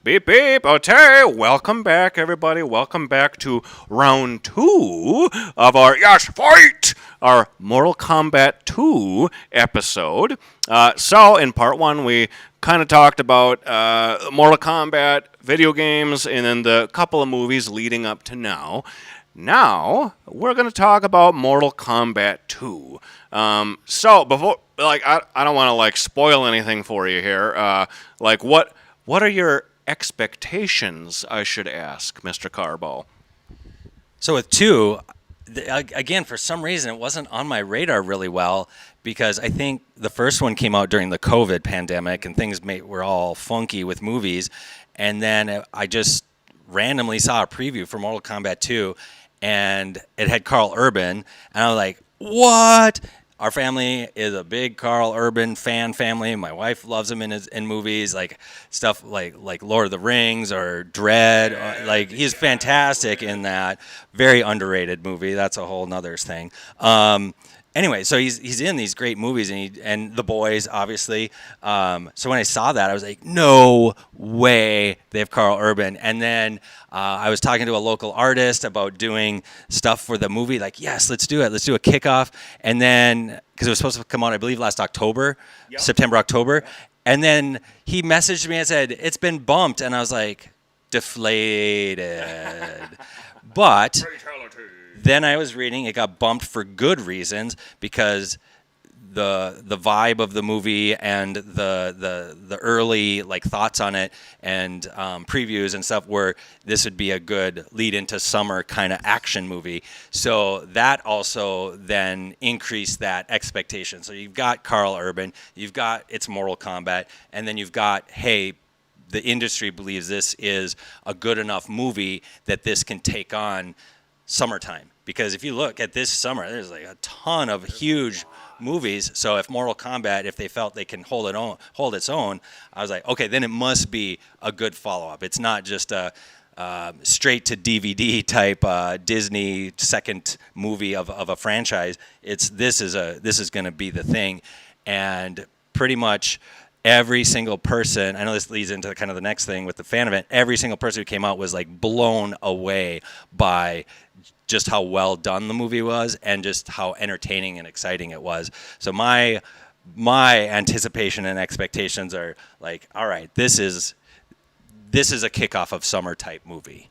Beep, beep. Okay, welcome back, everybody. Welcome back to round 2 of our our Mortal Kombat 2 episode. So, in part 1, we kind of talked about Mortal Kombat video games and then the couple of movies leading up to now. Now, we're going to talk about Mortal Kombat 2. So, before, I don't want to, spoil anything for you here. What are your expectations, I should ask, Mr. Kaarbo? So with 2, again, for some reason, it wasn't on my radar really well because I think the first one came out during the COVID pandemic and things were all funky with movies. And then I just randomly saw a preview for Mortal Kombat 2 and it had Carl Urban. And I was like, what? Our family is a big Carl Urban fan family. My wife loves him in movies, like stuff like Lord of the Rings or Dredd. He's fantastic in that. Very underrated movie. That's a whole nother thing. Anyway, so he's in these great movies and The Boys, obviously. So when I saw that, I was like, no way they have Carl Urban. And then I was talking to a local artist about doing stuff for the movie. Like, yes, let's do it. Let's do a kickoff. And then, because it was supposed to come out, I believe, last October, yep. September, October. Yep. And then he messaged me and said, it's been bumped. And I was like, deflated. But then I was reading it got bumped for good reasons because the vibe of the movie and the early thoughts on it and previews and stuff were this would be a good lead into summer kind of action movie. So that also then increased that expectation. So you've got Carl Urban, you've got it's Mortal Kombat, and then you've got the industry believes this is a good enough movie that this can take on summertime. Because if you look at this summer, there's a ton of huge movies. So if Mortal Kombat, if they felt they can hold its own, I was like, okay, then it must be a good follow-up. It's not just a straight to DVD type Disney second movie of a franchise. This is going to be the thing, and pretty much every single person, I know this leads into kind of the next thing with the fan event, every single person who came out was blown away by just how well done the movie was and just how entertaining and exciting it was. So my anticipation and expectations are all right, this is a kickoff of summer type movie.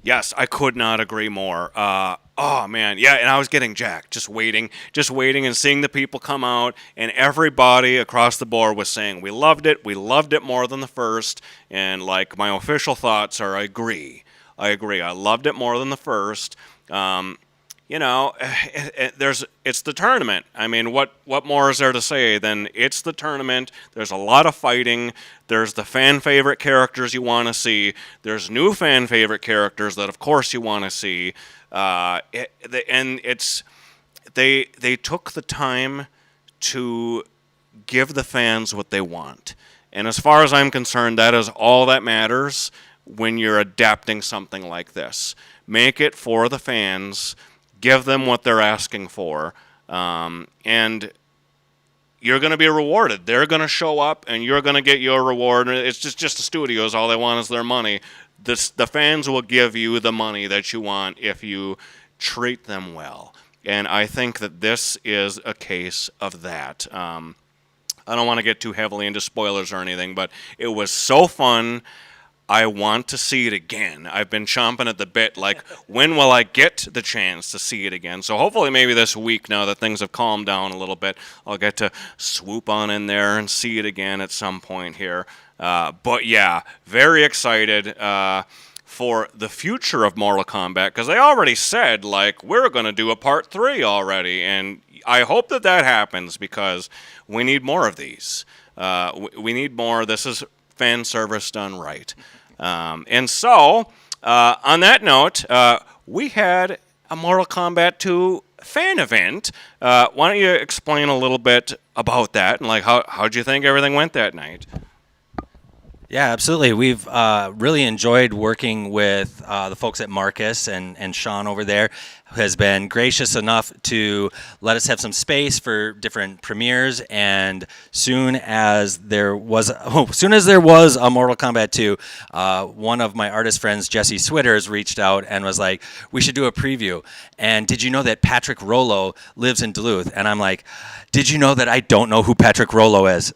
Yes, I could not agree more. Oh man, yeah, and I was getting jacked, just waiting and seeing the people come out, and everybody across the board was saying we loved it more than the first, and my official thoughts are I agree. I loved it more than the first. It's the tournament. I mean, what more is there to say than it's the tournament? There's a lot of fighting. There's the fan favorite characters you want to see. There's new fan favorite characters that, of course, you want to see. They took the time to give the fans what they want, and as far as I'm concerned, that is all that matters when you're adapting something like this. Make it for the fans. Give them what they're asking for, and you're going to be rewarded. They're going to show up, and you're going to get your reward. It's just the studios. All they want is their money. The fans will give you the money that you want if you treat them well. And I think that this is a case of that. I don't want to get too heavily into spoilers or anything, but it was so fun. I want to see it again. I've been chomping at the bit, when will I get the chance to see it again? So hopefully maybe this week, now that things have calmed down a little bit, I'll get to swoop on in there and see it again at some point here. But yeah, very excited for the future of Mortal Kombat, because they already said, we're going to do a part 3 already, and I hope that happens, because we need more of these. We need more. This is fan service done right. And so, on that note, we had a Mortal Kombat 2 fan event. Why don't you explain a little bit about that and how'd you think everything went that night? Yeah, absolutely. We've really enjoyed working with the folks at Marcus and Sean over there. has been gracious enough to let us have some space for different premieres. And soon as there was a Mortal Kombat 2, one of my artist friends, Jesse Switters, reached out and was like, "We should do a preview. And did you know that Patrick Rollo lives in Duluth?" And I'm like, "Did you know that I don't know who Patrick Rollo is?"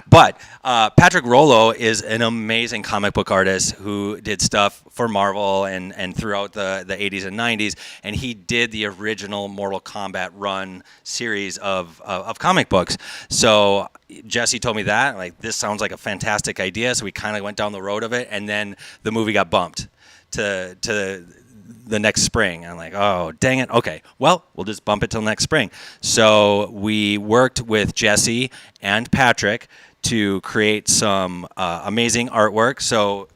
But Patrick Rollo is an amazing comic book artist who did stuff for Marvel and throughout the 80s and 90s, and he did the original Mortal Kombat run series of comic books. So Jesse told me that, like, this sounds like a fantastic idea, so we kind of went down the road of it, and then the movie got bumped to the next spring. I'm like, oh, dang it. Okay, well, we'll just bump it till next spring. So we worked with Jesse and Patrick to create some amazing artwork. So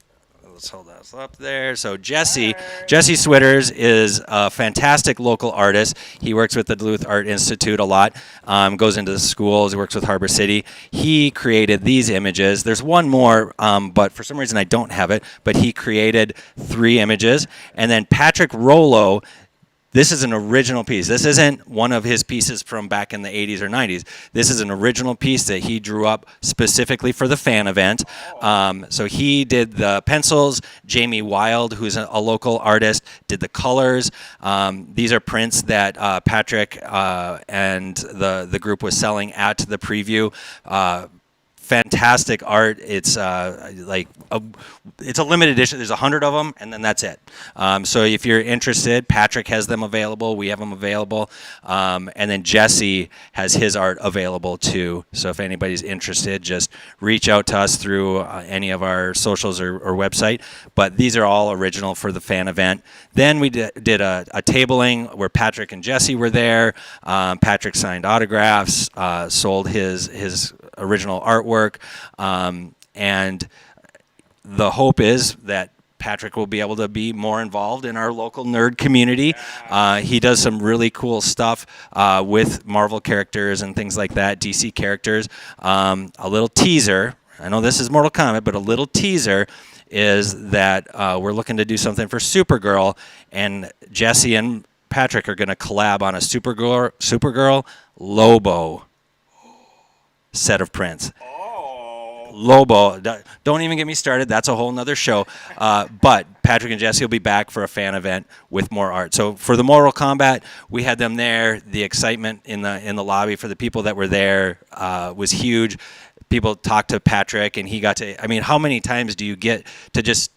let's hold that up there. So Jesse Switters is a fantastic local artist. He works with the Duluth Art Institute a lot, goes into the schools, he works with Harbor City. He created these images. There's one more, but for some reason I don't have it, but he created 3 images. And then Patrick Rollo, this is an original piece. This isn't one of his pieces from back in the 80s or 90s. This is an original piece that he drew up specifically for the fan event. So he did the pencils. Jamie Wild, who's a local artist, did the colors. These are prints that Patrick and the group was selling at the preview. Fantastic art. It's it's a limited edition. There's 100 of them, and then that's it. So if you're interested, Patrick has them available. We have them available, and then Jesse has his art available too. So if anybody's interested, just reach out to us through any of our socials or website. But these are all original for the fan event. Then we did a tabling where Patrick and Jesse were there. Patrick signed autographs, sold his original artwork, and the hope is that Patrick will be able to be more involved in our local nerd community. He does some really cool stuff with Marvel characters and things like that, DC characters. A little teaser, I know this is Mortal Kombat, but a little teaser is that we're looking to do something for Supergirl, and Jesse and Patrick are going to collab on a Supergirl Lobo set of prints. Lobo, don't even get me started. That's a whole nother show. But Patrick and Jesse will be back for a fan event with more art. So for the Mortal Kombat, we had them there. The excitement in the lobby for the people that were there was huge. People talked to Patrick, and he got to. I mean, how many times do you get to just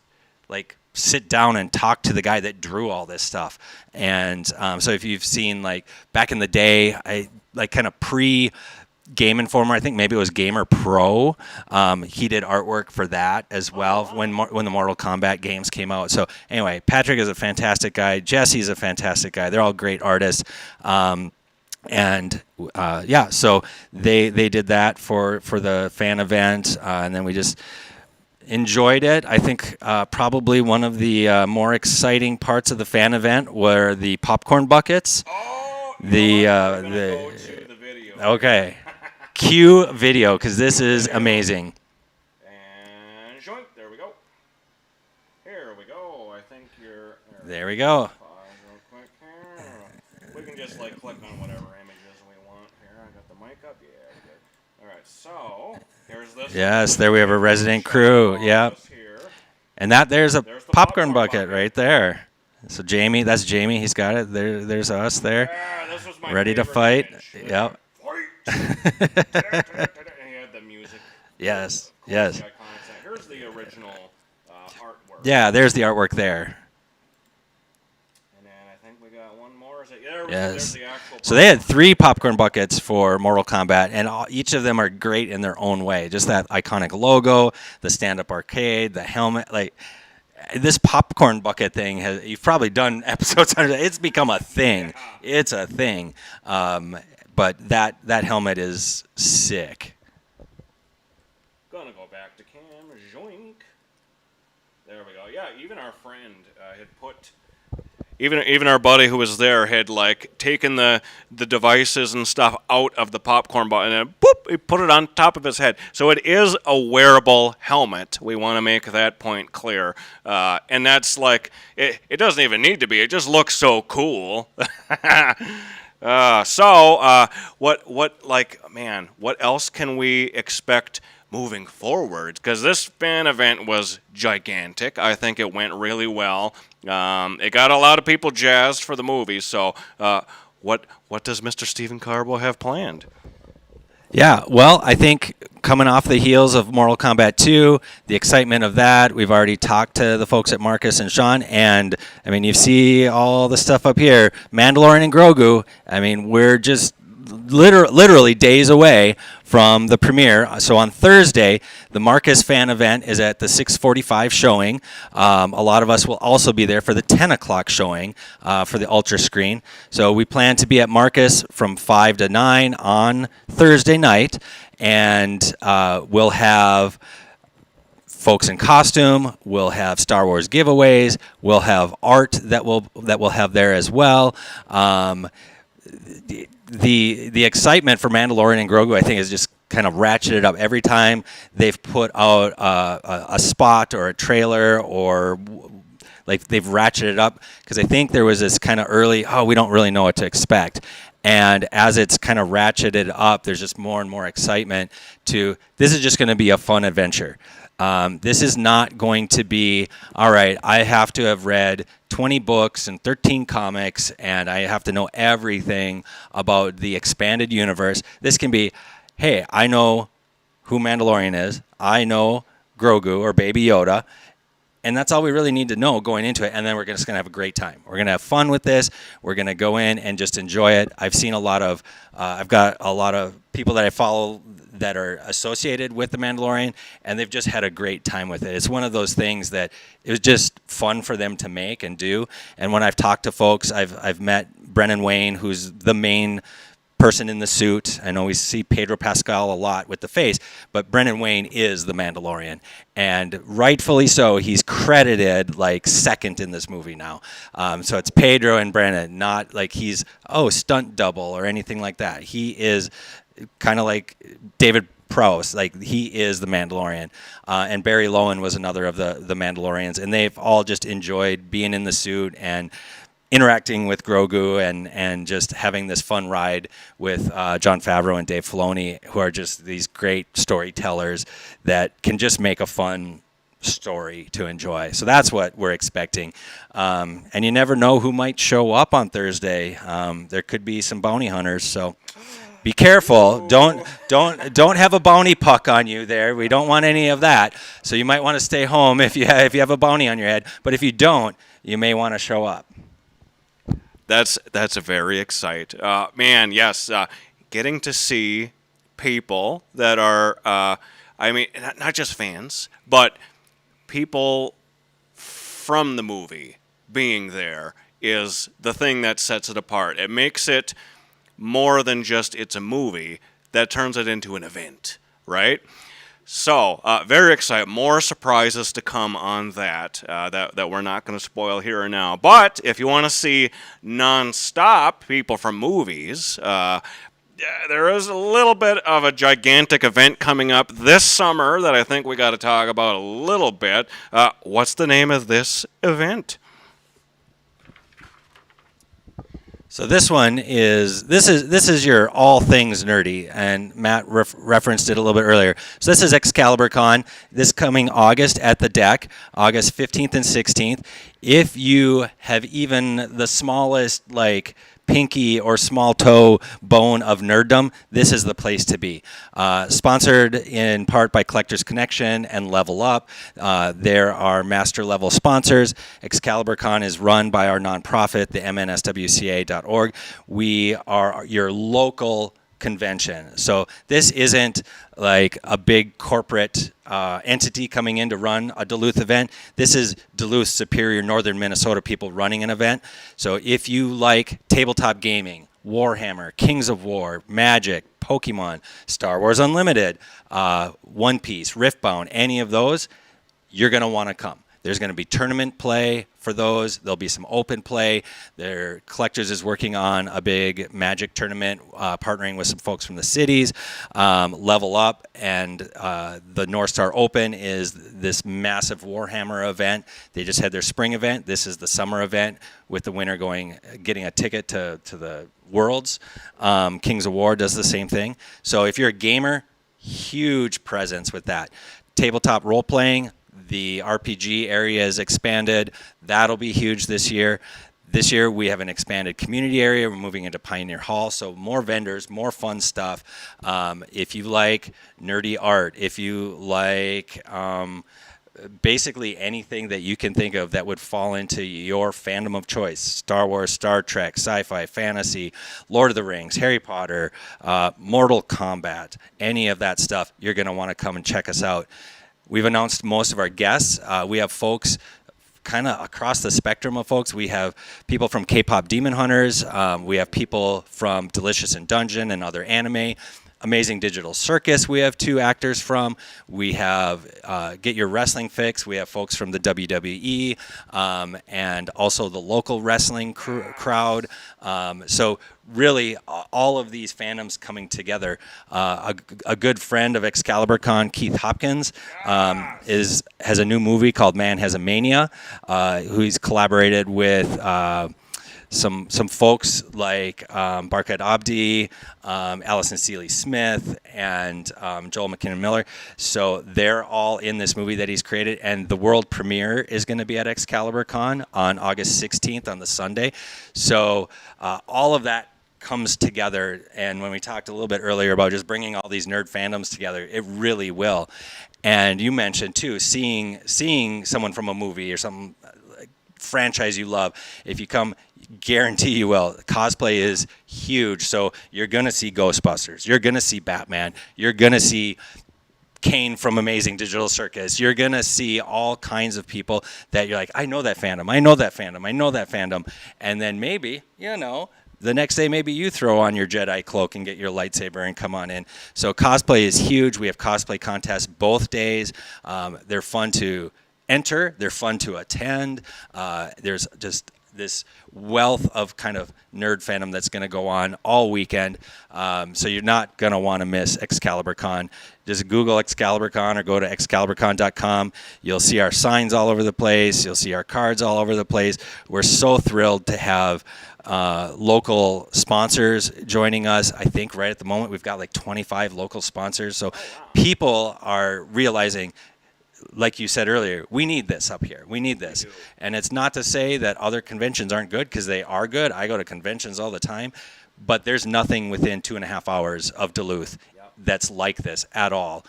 like sit down and talk to the guy that drew all this stuff? And so if you've seen like back in the day, I like kind of pre Game Informer, I think maybe it was Gamer Pro. He did artwork for that as well when the Mortal Kombat games came out. So anyway, Patrick is a fantastic guy. Jesse's a fantastic guy. They're all great artists. So they did that for the fan event, and then we just enjoyed it. I think probably one of the more exciting parts of the fan event were the popcorn buckets. Okay. Cue video, because this is amazing. And joint, there we go. Here we go. I think you're... There we go. Real quick here. We can just like click on whatever images we want here. I got the mic up. Yeah, good. All right, so here's this. Yes, there we have a resident crew. Yep. And there's a popcorn bucket right there. So Jamie, that's Jamie. He's got it. There's us there. This was my ready to fight. Image. Yep. And he had the music. Yes. Here's the original artwork. Yeah, there's the artwork there. And then I think we got one more. Is it? Yeah, yes. The actual so they had 3 popcorn buckets for Mortal Kombat, and each of them are great in their own way. Just that iconic logo, the stand-up arcade, the helmet, like. This popcorn bucket thing you've probably done episodes on it. It's become a thing. Yeah. It's a thing. But that helmet is sick. Gonna go back to cam, joink. There we go. Yeah, even our friend had put even our buddy who was there had like taken the devices and stuff out of the popcorn bottle and then boop, he put it on top of his head. So it is a wearable helmet. We want to make that point clear. And that's like it doesn't even need to be. It just looks so cool. What else can we expect moving forward? Because this fan event was gigantic. I think it went really well. It got a lot of people jazzed for the movie. So, what does Mr. Stephen Kaarbo have planned? Yeah, well, I think coming off the heels of Mortal Kombat 2, the excitement of that, we've already talked to the folks at Marcus and Sean, and I mean, you see all the stuff up here, Mandalorian and Grogu. I mean, we're just literally days away from the premiere. So on Thursday, the Marcus fan event is at the 6:45 showing. A lot of us will also be there for the 10 o'clock showing for the Ultra screen. So we plan to be at Marcus from 5 to 9 on Thursday night, and we'll have folks in costume. We'll have Star Wars giveaways. We'll have art that we'll have there as well. The excitement for Mandalorian and Grogu, I think, is just kind of ratcheted up every time they've put out a spot or a trailer, or like they've ratcheted up, because I think there was this kind of early, we don't really know what to expect. And as it's kind of ratcheted up, there's just more and more excitement to, this is just going to be a fun adventure. This is not going to be, all right, I have to have read 20 books and 13 comics, and I have to know everything about the expanded universe. This can be, hey, I know who Mandalorian is. I know Grogu or Baby Yoda. And that's all we really need to know going into it. And then we're just going to have a great time. We're going to have fun with this. We're going to go in and just enjoy it. I've seen I've got a lot of people that I follow that are associated with The Mandalorian, and they've just had a great time with it. It's one of those things that it was just fun for them to make and do. And when I've talked to folks, I've met Brennan Wayne, who's the main person in the suit. I know we see Pedro Pascal a lot with the face, but Brennan Wayne is the Mandalorian, and rightfully so. He's credited like second in this movie now. So it's Pedro and Brennan, not like he's stunt double or anything like that. He is kind of like David Prowse, like he is the Mandalorian. And Barry Lowen was another of the Mandalorians, and they've all just enjoyed being in the suit and interacting with Grogu and just having this fun ride with Jon Favreau and Dave Filoni, who are just these great storytellers that can just make a fun story to enjoy. So that's what we're expecting. And you never know who might show up on Thursday. There could be some bounty hunters, so be careful. Don't have a bounty puck on you there. We don't want any of that. So you might want to stay home if you have a bounty on your head. But if you don't, you may want to show up. That's a very exciting. Man, yes, getting to see people that are, not just fans, but people from the movie being there is the thing that sets it apart. It makes it more than just it's a movie. That turns it into an event, right? So, very excited. More surprises to come on that we're not going to spoil here or now. But if you want to see non-stop people from movies, there is a little bit of a gigantic event coming up this summer that I think we got to talk about a little bit. What's the name of this event? So this is your all things nerdy, and Matt referenced it a little bit earlier. So this is Excalibur Con, this coming August at the Deck, August 15th and 16th. If you have even the smallest pinky or small toe bone of nerddom, this is the place to be. Sponsored in part by Collectors Connection and Level Up. There are master level sponsors. Excalibur Con is run by our nonprofit, the mnswca.org. We are your local convention. So this isn't like a big corporate entity coming in to run a Duluth event. This is Duluth, Superior, Northern Minnesota people running an event. So if you like tabletop gaming, Warhammer, Kings of War, Magic, Pokemon, Star Wars Unlimited, One Piece, Riftbound, any of those, you're going to want to come. There's going to be tournament play for those. There'll be some open play. Their Collectors is working on a big Magic tournament, partnering with some folks from the cities. Level Up and the North Star Open is this massive Warhammer event. They just had their spring event. This is the summer event with the winner getting a ticket to the Worlds. Kings of War does the same thing. So if you're a gamer, huge presence with that. Tabletop role-playing, the RPG area is expanded. That'll be huge this year. This year we have an expanded community area. We're moving into Pioneer Hall, so more vendors, more fun stuff. If you like nerdy art, if you like basically anything that you can think of that would fall into your fandom of choice, Star Wars, Star Trek, sci-fi, fantasy, Lord of the Rings, Harry Potter, Mortal Kombat, any of that stuff, you're going to want to come and check us out. We've announced most of our guests. We have folks kind of across the spectrum of folks. We have people from K-pop Demon Hunters. We have people from Delicious in Dungeon and other anime. Amazing Digital Circus, we have 2 actors from. We have Get Your Wrestling Fix. We have folks from the WWE and also the local wrestling crowd. So really, all of these fandoms coming together. A good friend of Excalibur Con, Keith Hopkins, has a new movie called Man Has a Mania, who he's collaborated with some folks like Barkat Abdi, Allison Seeley Smith, and Joel McKinnon Miller. So they're all in this movie that he's created, and the world premiere is going to be at Excalibur Con on August 16th on the Sunday. So all of that comes together, and when we talked a little bit earlier about just bringing all these nerd fandoms together, it really will. And you mentioned too, seeing someone from a movie or some franchise you love, if you come, guarantee you will. Cosplay is huge, so you're going to see Ghostbusters, you're going to see Batman, you're going to see Kane from Amazing Digital Circus, you're going to see all kinds of people that you're like, I know that fandom, I know that fandom, I know that fandom. And then maybe, the next day maybe you throw on your Jedi cloak and get your lightsaber and come on in. So cosplay is huge. We have cosplay contests both days. They're fun to enter, they're fun to attend. There's just this wealth of kind of nerd fandom that's going to go on all weekend. So you're not going to want to miss Excalibur Con. Just Google Excalibur Con or go to excaliburcon.com. You'll see our signs all over the place. You'll see our cards all over the place. We're so thrilled to have local sponsors joining us. I think right at the moment we've got like 25 local sponsors. So people are realizing, like you said earlier, we need this up here. We need this. And it's not to say that other conventions aren't good, because they are good. I go to conventions all the time. But there's nothing within 2.5 hours of Duluth that's like this at all.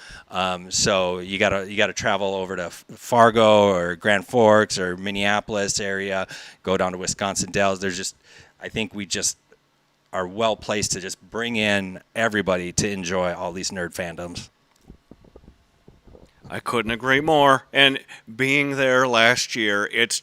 So you gotta travel over to Fargo or Grand Forks or Minneapolis area, go down to Wisconsin Dells. I think we just are well placed to just bring in everybody to enjoy all these nerd fandoms. I couldn't agree more. And being there last year, it's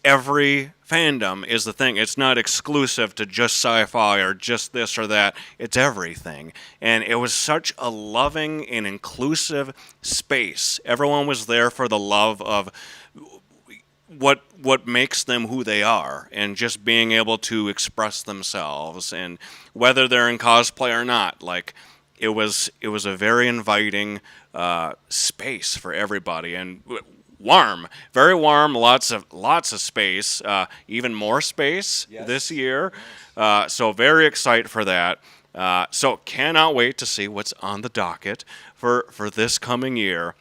every fandom is the thing. It's not exclusive to just sci-fi or just this or that. It's everything. And it was such a loving and inclusive space. Everyone was there for the love of what makes them who they are, and just being able to express themselves, and whether they're in cosplay or not. Like, it was a very inviting space for everybody, and warm, very warm, lots of space, even more space this year. So very excited for that. So cannot wait to see what's on the docket for this coming year.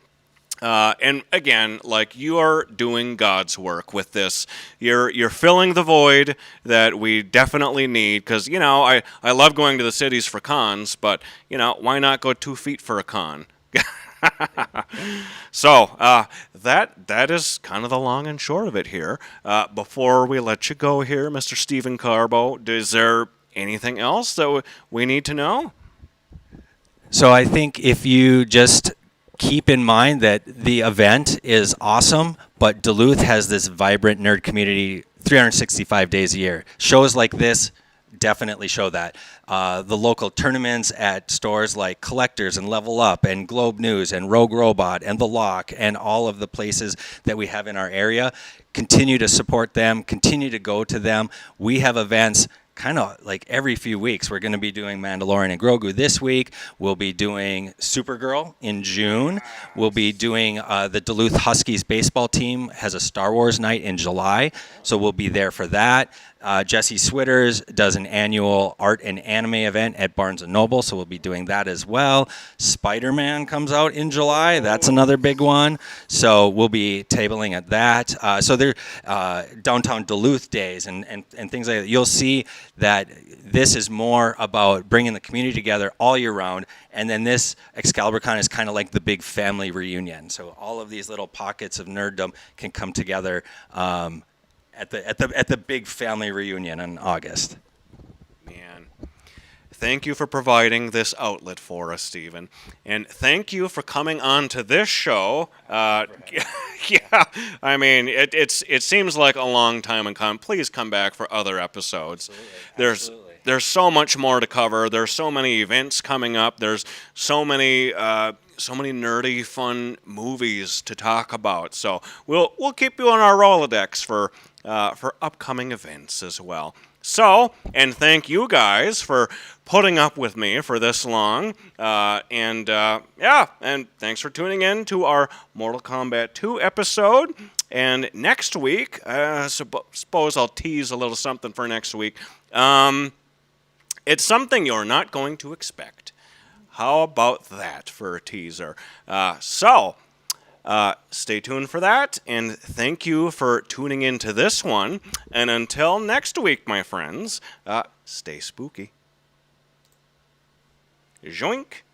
And again, like, you are doing God's work with this. You're filling the void that we definitely need, because, I love going to the cities for cons, but, why not go 2 feet for a con? So that is kind of the long and short of it here. Before we let you go here, Mr. Stephen Kaarbo, is there anything else that we need to know? So I think if you just keep in mind that the event is awesome, but Duluth has this vibrant nerd community 365 days a year. Shows like this definitely show that. The local tournaments at stores like Collectors and Level Up and Globe News and Rogue Robot and The Lock and all of the places that we have in our area, continue to support them, continue to go to them. We have events kind of like every few weeks. We're going to be doing Mandalorian and Grogu this week. We'll be doing Supergirl in June. We'll be doing the Duluth Huskies baseball team has a Star Wars night in July, so we'll be there for that. Jesse Switters does an annual art and anime event at Barnes & Noble, so we'll be doing that as well. Spider-Man comes out in July. That's another big one. So we'll be tabling at that. So there downtown Duluth days and things like that. You'll see that this is more about bringing the community together all year round. And then this Excalibur Con is kind of like the big family reunion. So all of these little pockets of nerddom can come together at the big family reunion in August. Man, thank you for providing this outlet for us, Stephen, and thank you for coming on to this show. Yeah, I mean, it seems like a long time in coming. Please come back for other episodes. Absolutely. There's so much more to cover. There's so many events coming up. There's so many nerdy, fun movies to talk about. So we'll keep you on our Rolodex for upcoming events as well. So, and thank you guys for putting up with me for this long. And thanks for tuning in to our Mortal Kombat 2 episode. And next week, suppose I'll tease a little something for next week. It's something you're not going to expect. How about that for a teaser? Stay tuned for that, and thank you for tuning into this one. And until next week, my friends, stay spooky. Joink.